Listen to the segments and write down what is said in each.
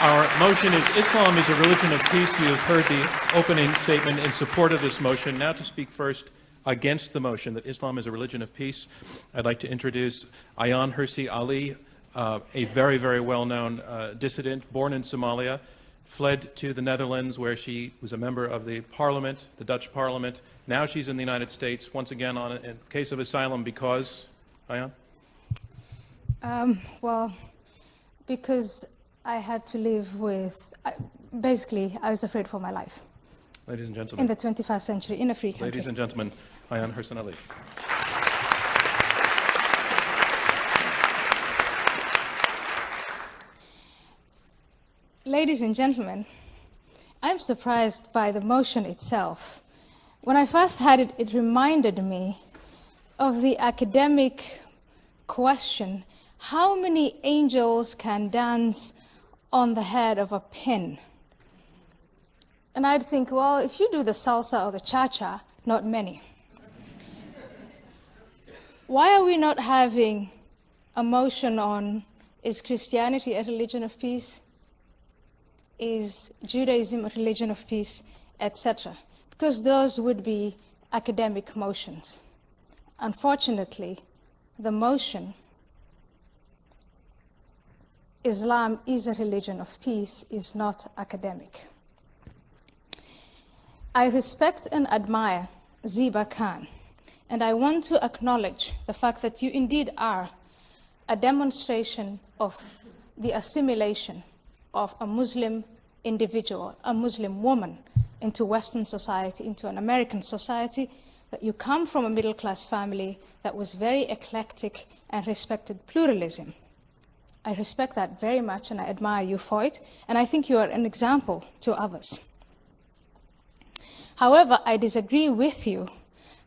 Our motion is Islam is a religion of peace. You have heard the opening statement in support of this motion. Now to speak first against the motion that Islam is a religion of peace, I'd like to introduce Ayaan Hirsi Ali, a very, very well-known dissident, born in Somalia, fled to the Netherlands where she was a member of the parliament, the Dutch parliament. Now she's in the United States, once again on a case of asylum because, Ayaan? Well, because I had to live with, basically, I was afraid for my life. Ladies and gentlemen. In the 21st century, in a free country. Ladies and gentlemen, Ayaan Hirsi Ali. Ladies and gentlemen, I'm surprised by the motion itself. When I first had it, it reminded me of the academic question, how many angels can dance on the head of a pin? And I'd think, well, if you do the salsa or the cha-cha, not many. Why are we not having a motion on, is Christianity a religion of peace? Is Judaism a religion of peace, etc.? Because those would be academic motions. Unfortunately, the motion, Islam is a religion of peace, is not academic. I respect and admire Ziba Khan, and I want to acknowledge the fact that you indeed are a demonstration of the assimilation of a Muslim individual, a Muslim woman, into Western society, into an American society, that you come from a middle-class family that was very eclectic and respected pluralism. I respect that very much, and I admire you for it, and I think you are an example to others. However, I disagree with you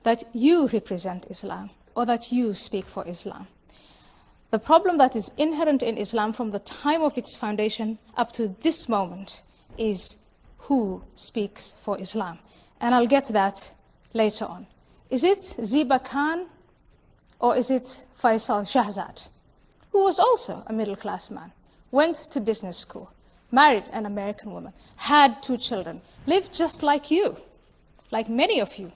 that you represent Islam, or that you speak for Islam. The problem that is inherent in Islam from the time of its foundation up to this moment is who speaks for Islam. And I'll get to that later on. Is it Ziba Khan or is it Faisal Shahzad, who was also a middle-class man, went to business school, married an American woman, had 2 children, lived just like you, like many of you.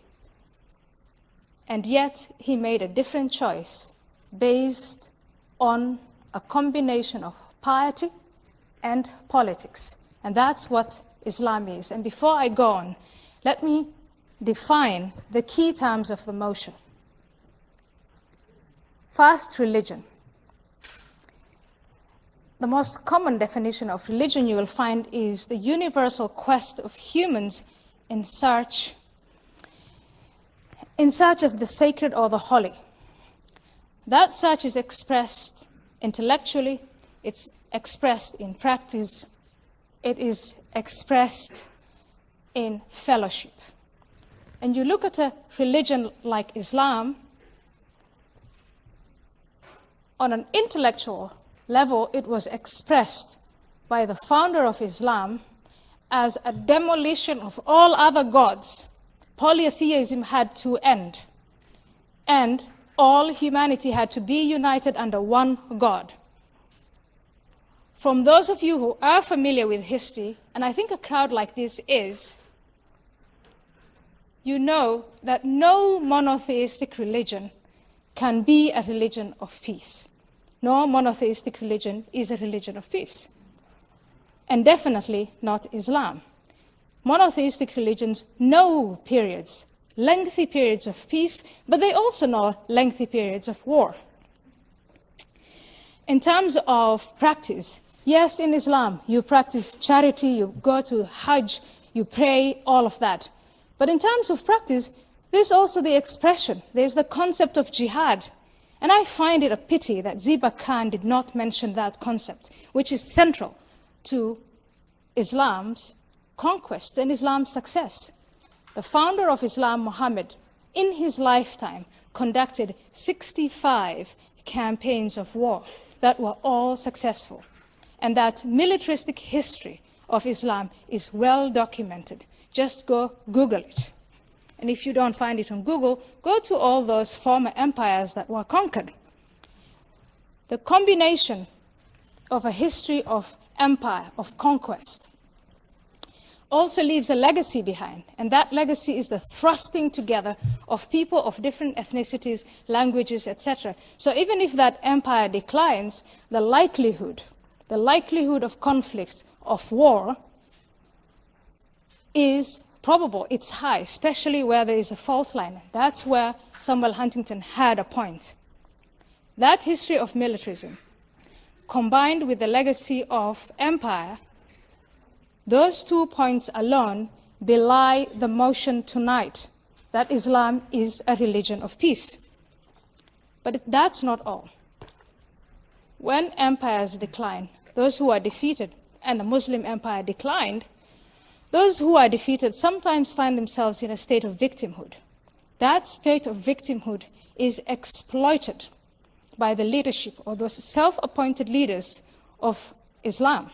And yet he made a different choice based on a combination of piety and politics. And that's what Islam is. And before I go on, let me define the key terms of the motion. First, religion. The most common definition of religion you will find is the universal quest of humans in search of the sacred or the holy. That search is expressed intellectually, it's expressed in practice, it is expressed in fellowship. And you look at a religion like Islam, on an intellectual level, it was expressed by the founder of Islam as a demolition of all other gods. Polytheism had to end, and all humanity had to be united under one God. From those of you who are familiar with history, and I think a crowd like this is, you know that no monotheistic religion can be a religion of peace. No monotheistic religion is a religion of peace. And definitely not Islam. Monotheistic religions know periods, lengthy periods of peace, but they also know lengthy periods of war. In terms of practice, yes, in Islam, you practice charity, you go to Hajj, you pray, all of that. But in terms of practice, there's also the expression, there's the concept of jihad. And I find it a pity that Ziba Khan did not mention that concept, which is central to Islam's conquests and Islam's success. The founder of Islam, Muhammad, in his lifetime, conducted 65 campaigns of war that were all successful. And that militaristic history of Islam is well documented. Just go Google it. And if you don't find it on Google, go to all those former empires that were conquered. The combination of a history of empire of conquest also leaves a legacy behind, and that legacy is the thrusting together of people of different ethnicities, languages, etc. So even if that empire declines, the likelihood of conflict, of war, is probable, it's high, especially where there is a fault line. That's where Samuel Huntington had a point. That history of militarism, combined with the legacy of empire, those 2 points alone belie the motion tonight that Islam is a religion of peace. But that's not all. When empires decline, those who are defeated, and the Muslim empire declined, those who are defeated sometimes find themselves in a state of victimhood. That state of victimhood is exploited by the leadership or those self-appointed leaders of Islam.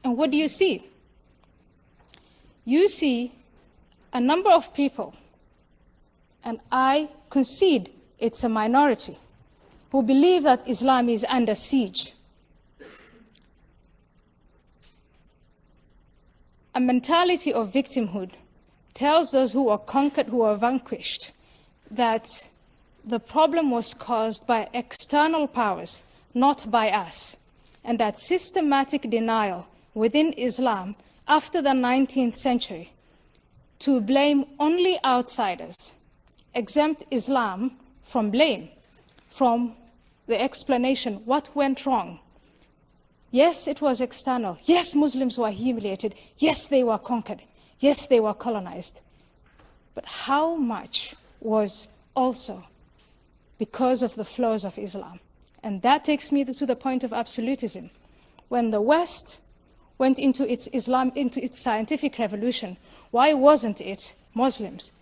And what do you see? You see a number of people, and I concede it's a minority, who believe that Islam is under siege. A mentality of victimhood tells those who are conquered, who are vanquished, that the problem was caused by external powers, not by us, and that systematic denial within Islam after the 19th century to blame only outsiders exempt Islam from blame, from the explanation, what went wrong. Yes, it was external. Yes, Muslims were humiliated. Yes, they were conquered. Yes, they were colonized. But how much was also because of the flaws of Islam? And that takes me to the point of absolutism. When the West went into its scientific revolution, why wasn't it Muslims?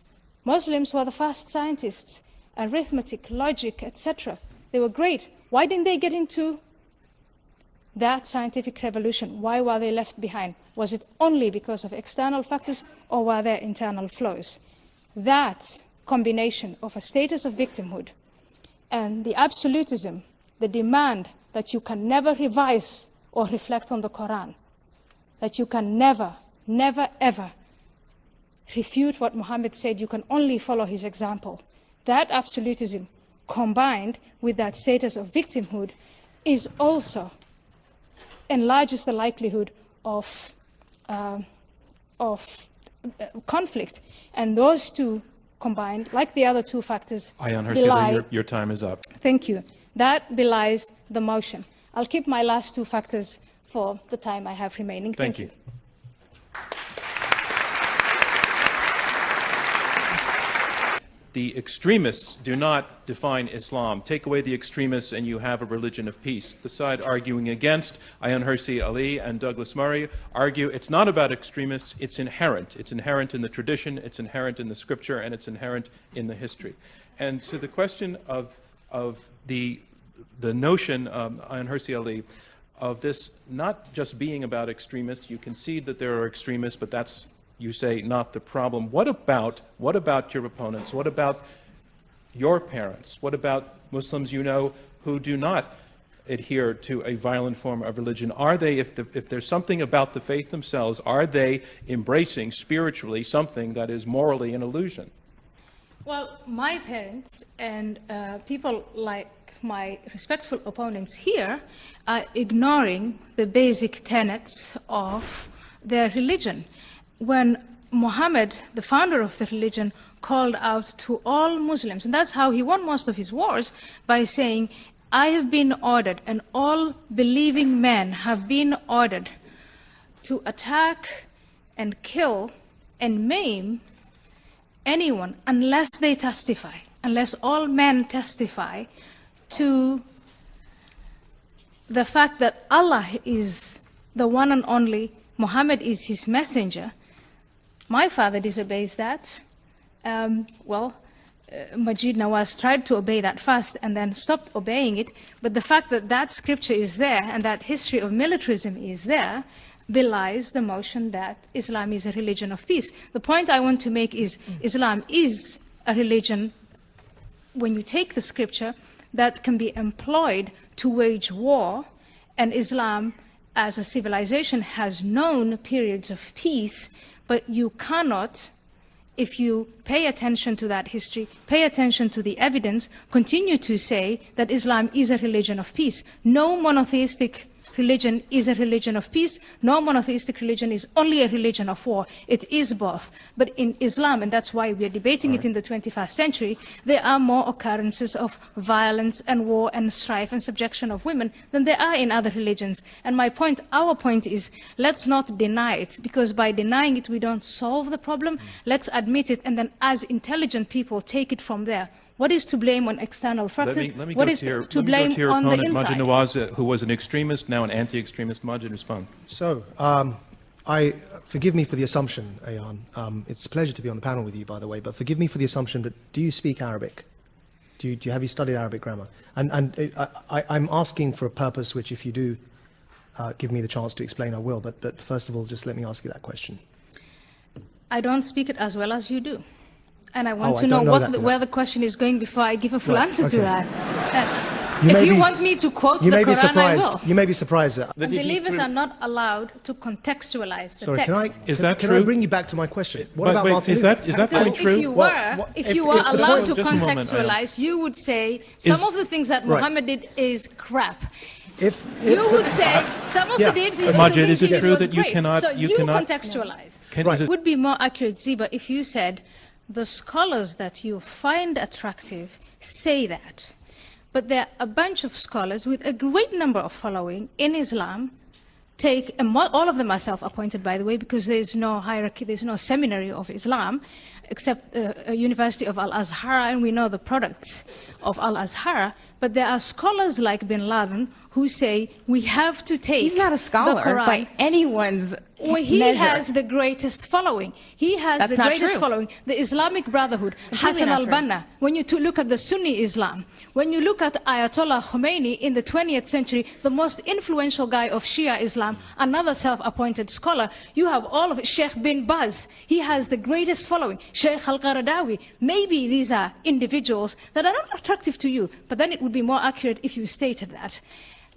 Muslims were the first scientists, arithmetic, logic, etc. They were great. Why didn't they get into that scientific revolution? Why were they left behind? Was it only because of external factors, or were there internal flaws? That combination of a status of victimhood and the absolutism, the demand that you can never revise or reflect on the Quran, that you can never, never, ever refute what Muhammad said, you can only follow his example. That absolutism, combined with that status of victimhood, is also enlarges the likelihood of conflict. And those two combined, like the other two factors, Ayaan Hirsi, your time is up. Thank you. That belies the motion. I'll keep my last two factors for the time I have remaining. Thank you. The extremists do not define Islam. Take away the extremists and you have a religion of peace. The side arguing against, Ayaan Hirsi Ali and Douglas Murray, argue it's not about extremists, it's inherent. It's inherent in the tradition, it's inherent in the scripture, and it's inherent in the history. And to the question of the notion, Ayaan Hirsi Ali, of this not just being about extremists, you concede that there are extremists, but that's, you say, not the problem. What about your opponents? What about your parents? What about Muslims you know who do not adhere to a violent form of religion? Are they, if there's something about the faith themselves, are they embracing spiritually something that is morally an illusion? Well, my parents and people like my respectful opponents here are ignoring the basic tenets of their religion. When Muhammad, the founder of the religion, called out to all Muslims, and that's how he won most of his wars, by saying, I have been ordered, and all believing men have been ordered to attack and kill and maim anyone unless they testify, unless all men testify to the fact that Allah is the one and only, Muhammad is his messenger. My father disobeys that. Majid Nawaz tried to obey that first and then stopped obeying it. But the fact that that scripture is there and that history of militarism is there belies the notion that Islam is a religion of peace. The point I want to make is Islam is a religion, when you take the scripture, that can be employed to wage war, and Islam as a civilization, has known periods of peace, but you cannot, if you pay attention to that history, pay attention to the evidence, continue to say that Islam is a religion of peace. No monotheistic religion is a religion of peace. No monotheistic religion is only a religion of war. It is both. But in Islam, and that's why we are debating it in the 21st century, there are more occurrences of violence and war and strife and subjection of women than there are in other religions. And my point, our point is, let's not deny it, because by denying it, we don't solve the problem. Let's admit it, and then as intelligent people, take it from there. What is to blame on external factors? Let me What go is to your, to let me go blame to your on the opponent, Majid inside? Nawaz, who was an extremist, now an anti-extremist. Majid, respond. So, forgive me for the assumption, Ayaan. It's a pleasure to be on the panel with you, by the way, but forgive me for the assumption, but do you speak Arabic? Have you studied Arabic grammar? And I'm asking for a purpose which, if you do give me the chance to explain, I will. But first of all, just let me ask you that question. I don't speak it as well as you do. And I want Oh, to I know, don't know that, where the question is going before I give a full answer okay. to that. If you want me to quote the Quran, I will. You may be surprised that. And believers are not allowed to contextualize the Sorry, text. can I bring you back to my question? What about Martin is Luther? that Because point true? if you were allowed to just a moment, contextualize, you would say some of the things that Muhammad did is crap. You would say some of the things Majid, is he it did true was that you great. cannot- So you you cannot- contextualize. Is It would be more accurate, Ziba, if you said the scholars that you find attractive say that. But there are a bunch of scholars with a great number of following in Islam, all of them are self-appointed, by the way, because there's no hierarchy, there's no seminary of Islam, except a University of Al-Azhar, and we know the products of Al-Azhar. But there are scholars like Bin Laden who say we have to take He's not a scholar the Quran. by anyone's He measure. has the greatest following. He has That's the not greatest true. following. The Islamic Brotherhood, It's really Hassan not true. al-Banna, when you look at the Sunni Islam, when you look at Ayatollah Khomeini in the 20th century, the most influential guy of Shia Islam, another self-appointed scholar, you have all of it. Sheikh bin Baz, he has the greatest following. Sheikh al-Qaradawi, maybe these are individuals that are not attractive to you, but then it would be more accurate if you stated that.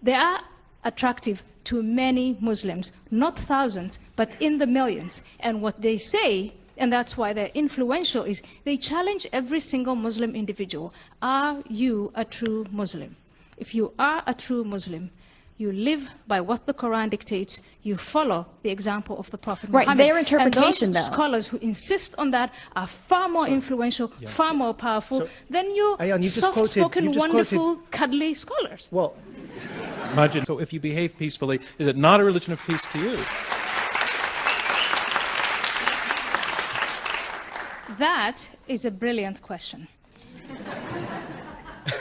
They are attractive to many Muslims, not thousands, but in the millions. And what they say, and that's why they're influential, is they challenge every single Muslim individual. Are you a true Muslim? If you are a true Muslim, you live by what the Quran dictates, you follow the example of the Prophet Muhammad. Their interpretation, and those though. scholars who insist on that are far more influential, far more powerful than you Ayaan, you just soft-spoken, quoted- wonderful, cuddly scholars. Well, Majid, so if you behave peacefully, is it not a religion of peace to you? That is a brilliant question.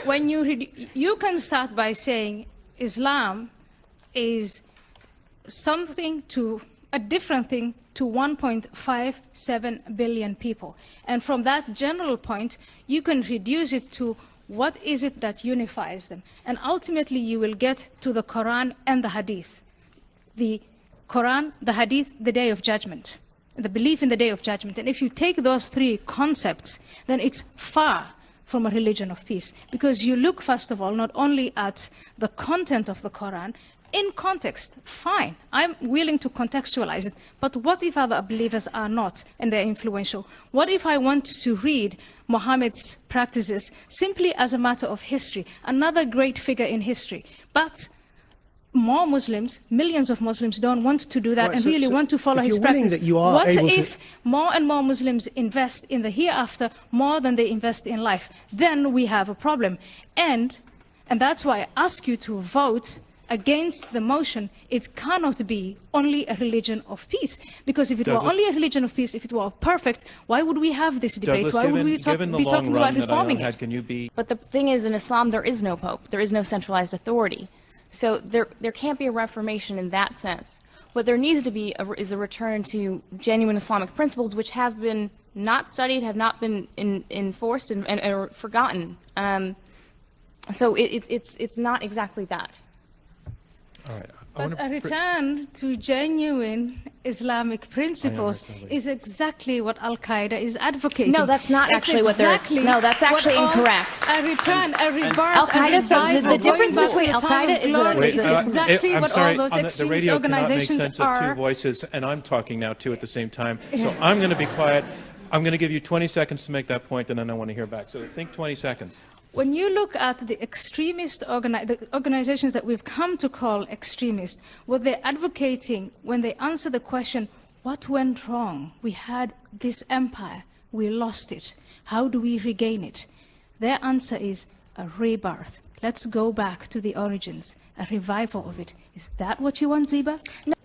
When you read, you can start by saying Islam is something to a different thing to 1.57 billion people. And from that general point, you can reduce it to what is it that unifies them. And ultimately, you will get to the Quran and the Hadith. The Quran, the Hadith, the Day of Judgment. The belief in the Day of Judgment. And if you take those three concepts, then it's far from a religion of peace. Because you look, first of all, not only at the content of the Quran, in context, fine, I'm willing to contextualize it, but what if other believers are not and they're influential? What if I want to read Muhammad's practices simply as a matter of history, another great figure in history, but more Muslims, millions of Muslims don't want to do that Right, and so- really so want to follow if his you're willing practice. that you are What able to- if more and more Muslims invest in the hereafter more than they invest in life? Then we have a problem. And that's why I ask you to vote against the motion. It cannot be only a religion of peace. Because if it were Douglas- only a religion of peace, if it were perfect, why would we have this debate? Douglas, Why would we given the be long talking about run that reforming Ayaan it? had, can you be... But the thing is, in Islam, there is no pope. There is no centralized authority. So there can't be a reformation in that sense. What there needs to be is a return to genuine Islamic principles, which have been not studied, have not been enforced, and are forgotten. So it's not exactly that. All right. But a return to genuine Islamic principles is exactly what Al-Qaeda is advocating. No, that's not It's actually what they're... No, that's actually what incorrect. A return, a rebirth, Al-Qaeda, so the difference between Al-Qaeda is exactly I'm what sorry, all those the extremist radio cannot make organizations sense of two are. voices, and I'm talking now too at the same time. So I'm going to be quiet. I'm going to give you 20 seconds to make that point, and then I want to hear back. So think 20 seconds. When you look at the extremist the organizations that we've come to call extremist, what they're advocating when they answer the question, what went wrong? We had this empire, we lost it. How do we regain it? Their answer is a rebirth. Let's go back to the origins, a revival of it. Is that what you want, Ziba? No.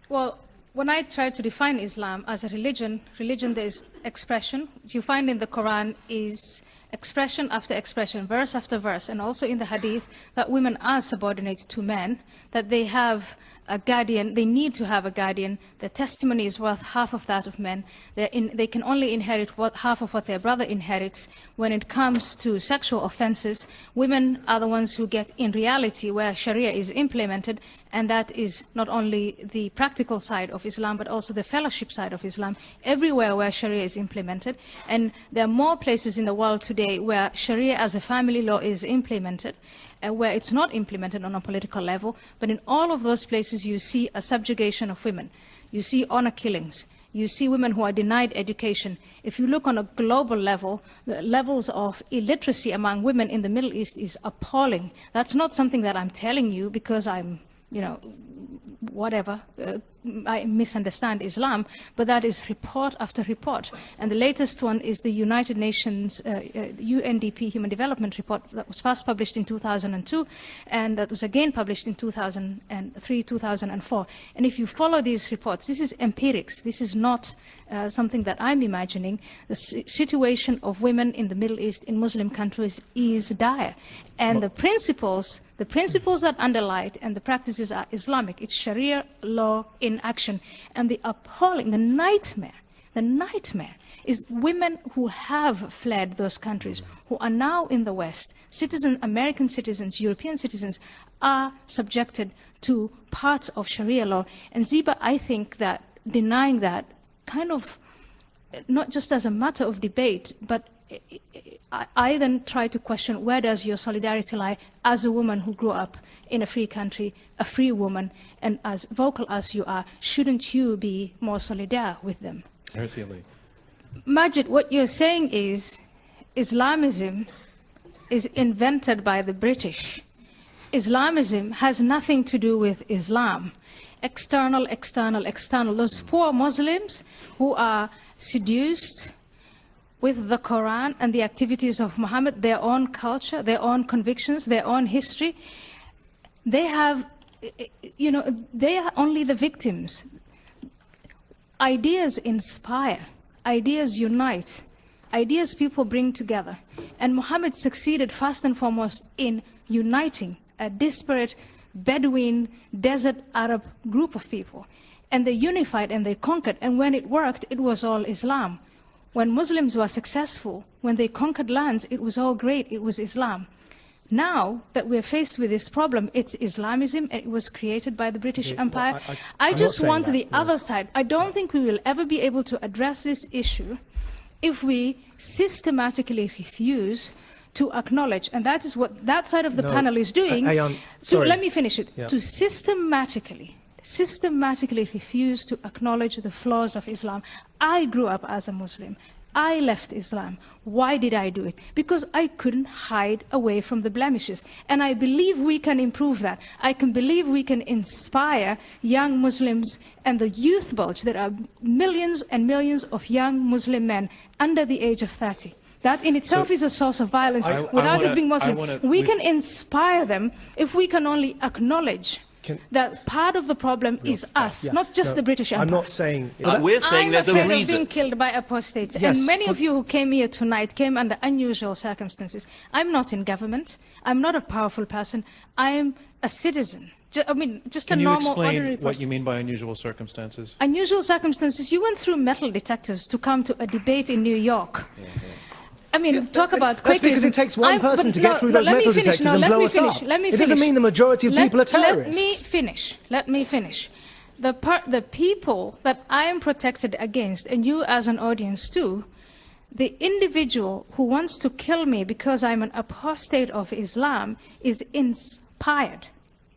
Well, when I try to define Islam as a religion, there is expression. What you find in the Quran is expression after expression, verse after verse, and also in the Hadith that women are subordinate to men, that they have a guardian, they need to have a guardian. Their testimony is worth half of that of men. They can only inherit half of what their brother inherits. When it comes to sexual offenses, women are the ones who get, in reality, where Sharia is implemented, and that is not only the practical side of Islam, but also the fellowship side of Islam, everywhere where Sharia is implemented. And there are more places in the world today where Sharia as a family law is implemented, where it's not implemented on a political level, but in all of those places you see a subjugation of women. You see honor killings. You see women who are denied education. If you look on a global level, the levels of illiteracy among women in the Middle East is appalling. That's not something that I'm telling you because I'm, whatever, I misunderstand Islam, but that is report after report. And the latest one is the United Nations UNDP Human Development Report that was first published in 2002, and that was again published in 2003, 2004. And if you follow these reports, this is empirics. This is not something that I'm imagining. The situation of women in the Middle East, in Muslim countries, is dire. And the principles that underlie it and the practices are Islamic. It's Sharia law in action. And the appalling, the nightmare is women who have fled those countries, who are now in the West, American citizens, European citizens, are subjected to parts of Sharia law. And Ziba, I think that denying that, kind of, not just as a matter of debate, but I then try to question, where does your solidarity lie as a woman who grew up in a free country, a free woman, and as vocal as you are, shouldn't you be more solidar with them? Hirsi Ali. Majid, what you're saying is Islamism is invented by the British. Islamism has nothing to do with Islam. External. Those poor Muslims who are seduced with the Quran and the activities of Muhammad, their own culture, their own convictions, their own history, they have, they are only the victims. Ideas inspire, ideas unite, ideas people bring together. And Muhammad succeeded first and foremost in uniting a disparate Bedouin, desert Arab group of people. And they unified and they conquered. And when it worked, it was all Islam. When Muslims were successful, when they conquered lands, it was all great, it was Islam. Now that we're faced with this problem, it's Islamism, and it was created by the British Empire. Well, I just want the other side. I don't think we will ever be able to address this issue if we systematically refuse to acknowledge, and that is what that side of the panel is doing. Ayaan, let me finish it. Yeah. To systematically refuse to acknowledge the flaws of Islam. I grew up as a Muslim. I left Islam. Why did I do it? Because I couldn't hide away from the blemishes. And I believe we can improve that. I can believe we can inspire young Muslims and the youth bulge. There are millions and millions of young Muslim men under the age of 30. That in itself is a source of violence without it being Muslim. We can inspire them if we can only acknowledge that part of the problem is us, not just the British Empire. I'm not saying... we're saying there's a reason. I'm afraid of being killed by apostates. Yes, and many of you who came here tonight came under unusual circumstances. I'm not in government. I'm not a powerful person. I am a citizen. Just a normal, ordinary person. Can you explain what you mean by unusual circumstances? Unusual circumstances, you went through metal detectors to come to a debate in New York. I mean, talk about That's Quakerism. because it takes one person to get through those metal detectors and blow us up. It doesn't mean the majority of people are terrorists. Let me finish. The people that I am protected against, and you as an audience too, the individual who wants to kill me because I'm an apostate of Islam is inspired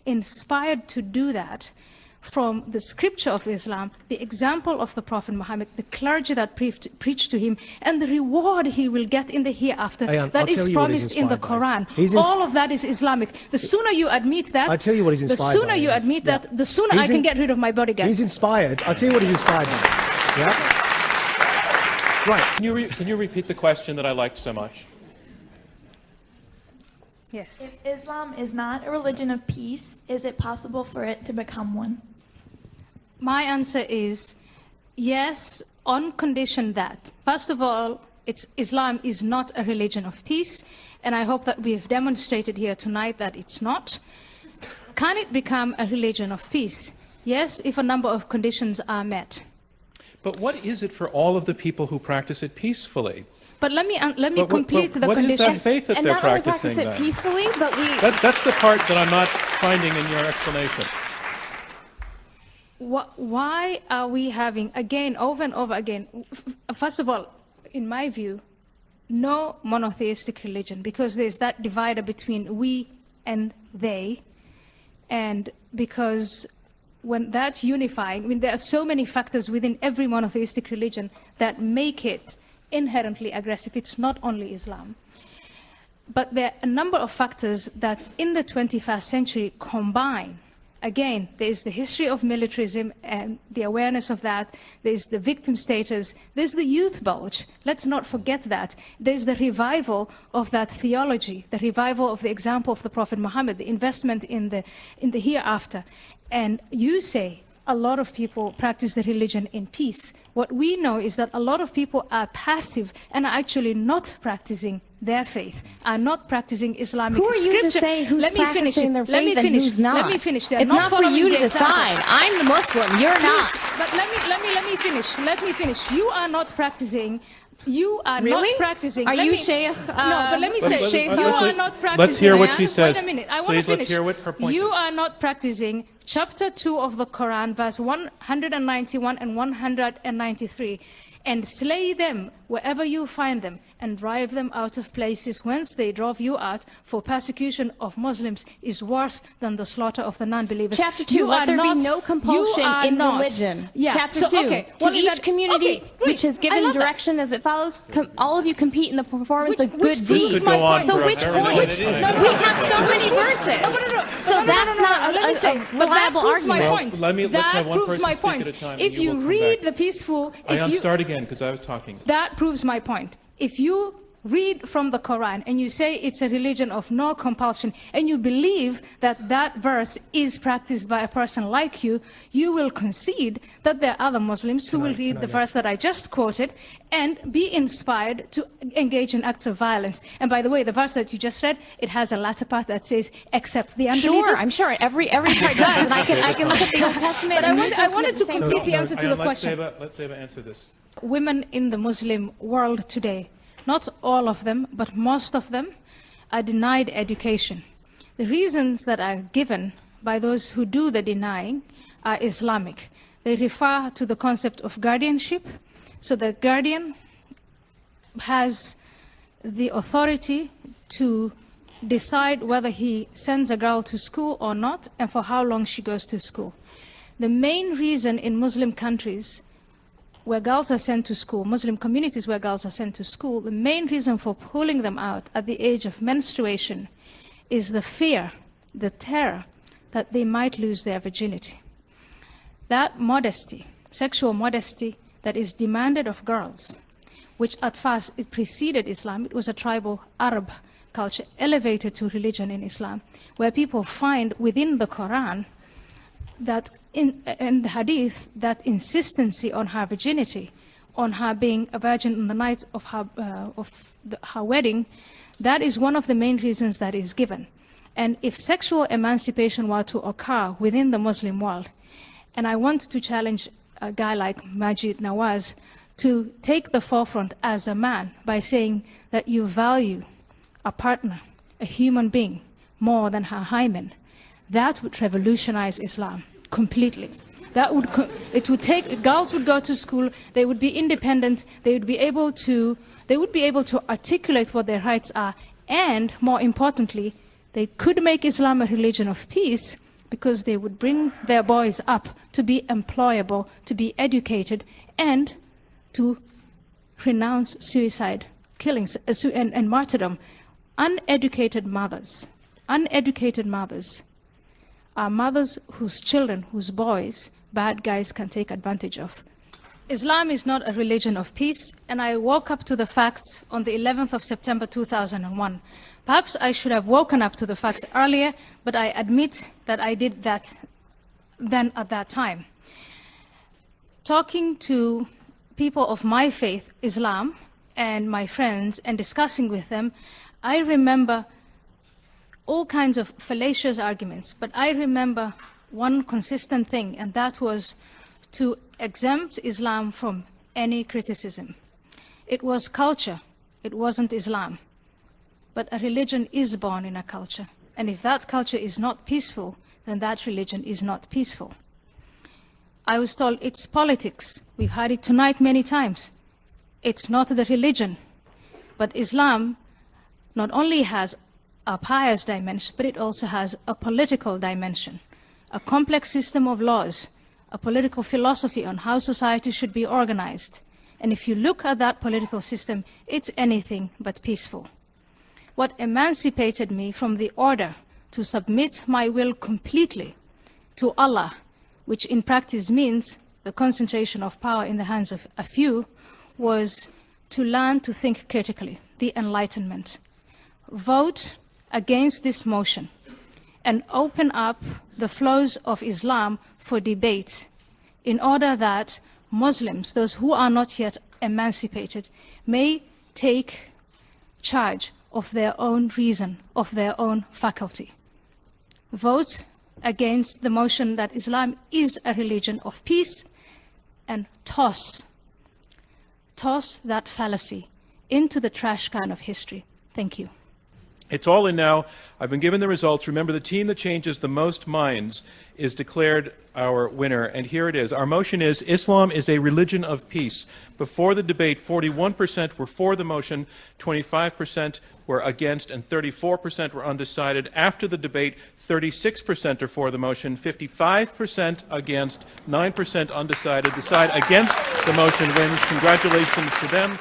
to do that from the scripture of Islam, the example of the Prophet Muhammad, the clergy that preached to him, and the reward he will get in the hereafter that is promised in the Quran. All of that is Islamic. The sooner you admit that, I'll tell you what he's inspired the sooner by, you admit that, the sooner I can get rid of my bodyguards. He's inspired. I'll tell you what he's inspired by. Yeah? Right. Can you repeat the question that I liked so much? Yes. If Islam is not a religion of peace, is it possible for it to become one? My answer is yes, on condition that, first of all, Islam is not a religion of peace, and I hope that we have demonstrated here tonight that it's not. Can it become a religion of peace? Yes, if a number of conditions are met. But what is it for all of the people who practice it peacefully? But let me complete the what conditions. What is that faith that and they're not only practicing practice it then? peacefully, but That's the part that I'm not finding in your explanation. Why are we having, again, over and over again, first of all, in my view, no monotheistic religion, because there's that divider between we and they, and because when that's unifying, I mean, there are so many factors within every monotheistic religion that make it inherently aggressive. It's not only Islam. But there are a number of factors that in the 21st century combine. Again, there's the history of militarism and the awareness of that. There's the victim status. There's the youth bulge. Let's not forget that. There's the revival of that theology, the revival of the example of the Prophet Muhammad, the investment in the hereafter. And you say a lot of people practice the religion in peace. What we know is that a lot of people are passive and are actually not practicing their faith, are not practicing Islamic who are you scripture. to say who's practicing their faith and who's not? Let me finish. It's not for you to decide. I'm the Muslim. You're not. But let me finish. Let me finish. You are not practicing. You are not practicing. Are you Sheikh? No, but let me say, you are not practicing. Let's hear what she says. Wait a minute. I want to Please, finish. let's hear what her point You is. are not practicing chapter 2 of the Quran, verse 191 and 193. And slay them wherever you find them, and drive them out of places whence they drove you out, for persecution of Muslims is worse than the slaughter of the non-believers. Chapter 2, let there be no compulsion in religion. Yeah. Chapter 2, to each community which is given direction as it follows, all of you compete in the performance of good deeds. Could go on So for a which very long point? time. We have so many verses. So that's not a reliable argument. Let's have one proves person my speak point. at a time, and If you you will come read back. the peaceful, Ayaan, start again, because I was talking. that proves my point. If you read from the Quran and you say it's a religion of no compulsion, and you believe that that verse is practiced by a person like you, you will concede that there are other Muslims who will read the verse that I just quoted and be inspired to engage in acts of violence. And by the way, the verse that you just read, it has a latter part that says, except the unbelievers. Sure, I'm sure every part does, and I can look at the Old Testament. But I wanted to complete the answer to the question. Let's Eva answer this. Women in the Muslim world today, not all of them, but most of them, are denied education. The reasons that are given by those who do the denying are Islamic. They refer to the concept of guardianship. So the guardian has the authority to decide whether he sends a girl to school or not, and for how long she goes to school. The main reason in Muslim countries where girls are sent to school, Muslim communities where girls are sent to school, the main reason for pulling them out at the age of menstruation is the fear, the terror that they might lose their virginity. That modesty, sexual modesty that is demanded of girls, which at first it preceded Islam, it was a tribal Arab culture elevated to religion in Islam, where people find within the Quran that in the hadith, that insistency on her virginity, on her being a virgin on the night of her wedding, that is one of the main reasons that is given. And if sexual emancipation were to occur within the Muslim world, and I want to challenge a guy like Majid Nawaz to take the forefront as a man by saying that you value a partner, a human being, more than her hymen, that would revolutionize Islam completely. That would, it would take, girls would go to school, they would be independent, they would be able to articulate what their rights are, and more importantly, they could make Islam a religion of peace because they would bring their boys up to be employable, to be educated, and to renounce suicide, killings, and martyrdom. Uneducated mothers are mothers whose children, whose boys, bad guys can take advantage of. Islam is not a religion of peace, and I woke up to the facts on the 11th of September 2001. Perhaps I should have woken up to the facts earlier, but I admit that I did that then at that time. Talking to people of my faith, Islam, and my friends, and discussing with them, I remember all kinds of fallacious arguments, but I remember one consistent thing, and that was to exempt Islam from any criticism. It was culture, it wasn't Islam. But a religion is born in a culture, and if that culture is not peaceful, then that religion is not peaceful. I was told it's politics. We've heard it tonight many times. It's not the religion. But Islam not only has a pious dimension, but it also has a political dimension, a complex system of laws, a political philosophy on how society should be organized. And if you look at that political system, it's anything but peaceful. What emancipated me from the order to submit my will completely to Allah, which in practice means the concentration of power in the hands of a few, was to learn to think critically, the Enlightenment. Vote against this motion and open up the flows of Islam for debate in order that Muslims, those who are not yet emancipated, may take charge of their own reason, of their own faculty. Vote against the motion that Islam is a religion of peace, and toss that fallacy into the trash can of history. Thank you. It's all in now. I've been given the results. Remember, the team that changes the most minds is declared our winner. And here it is. Our motion is Islam is a religion of peace. Before the debate, 41% were for the motion, 25% were against, and 34% were undecided. After the debate, 36% are for the motion, 55% against, 9% undecided. The side against the motion wins. Congratulations to them.